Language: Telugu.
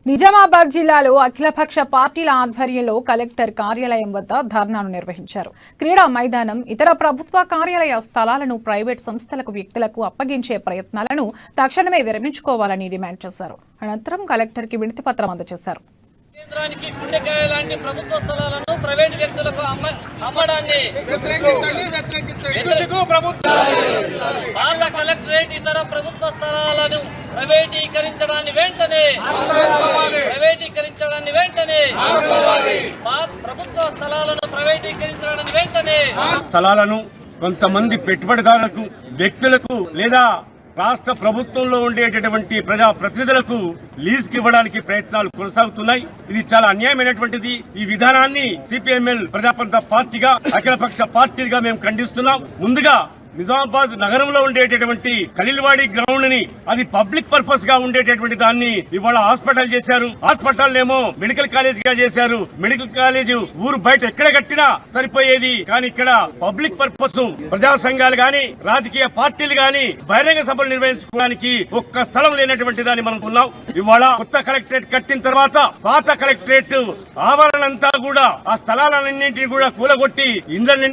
నిజామాబాద్ జిల్లాలో అఖిలపక్ష పార్టీల ఆధ్వర్యంలో కలెక్టర్ కార్యాలయం వద్ద ధర్నాను నిర్వహించారు. క్రీడా మైదానం, ఇతర ప్రభుత్వ కార్యాలయ స్థలాలను ప్రైవేట్ సంస్థలకు, వ్యక్తులకు అప్పగించే ప్రయత్నాలను తక్షణమే విరమించుకోవాలని డిమాండ్ చేశారు. అనంతరం కలెక్టర్కి వినతి పత్రం అందజేశారు. కేంద్రానికి గుండెకాయ లాంటి ప్రభుత్వ స్థలాలను ప్రైవేట్ వ్యక్తులకు అమ్మడాన్ని పాత కలెక్టరేట్ ఇతర ప్రభుత్వ స్థలాలను ప్రైవేటీకరించడాన్ని వెంటనే ప్రభుత్వ స్థలాలను ప్రైవేటీకరించడాన్ని వెంటనే స్థలాలను కొంతమంది పెట్టుబడిదారులకు, వ్యక్తులకు లేదా రాష్ట్ర ప్రభుత్వంలో ఉండేటటువంటి ప్రజా ప్రతినిధులకు లీజుకి ఇవ్వడానికి ప్రయత్నాలు కొనసాగుతున్నాయి. ఇది చాలా అన్యాయమైనటువంటిది. ఈ విధానాన్ని సిపిఎంఎల్ ప్రజాపంత పార్టీగా, అఖిలపక్ష పార్టీగా మేము ఖండిస్తున్నాం. ముందుగా నిజామాబాద్ నగరంలో ఉండేటటువంటి ఖలీల్వాడి గ్రౌండ్ ని అది పబ్లిక్ పర్పస్ గా ఉండేటటువంటి దాన్ని ఇవాళ హాస్పిటల్ చేశారు. హాస్పిటల్ ఏమో మెడికల్ కాలేజ్ గా చేశారు. మెడికల్ కాలేజ్ ఊరు బయట ఎక్కడ కట్టినా సరిపోయేది, కానీ ఇక్కడ పబ్లిక్ పర్పస్ ప్రజా సంఘాలు గాని, రాజకీయ పార్టీలు గాని బహిరంగ సభలు నిర్వహించుకోవడానికి ఒక్క స్థలం లేనటువంటి దాన్ని మనం ఉన్నాం. ఇవాళ కొత్త కలెక్టరేట్ కట్టిన తర్వాత పాత కలెక్టరేట్ ఆవరణంతా కూడా ఆ స్థలాలన్నింటినీ కూడా కూలగొట్టి ఇంద్రని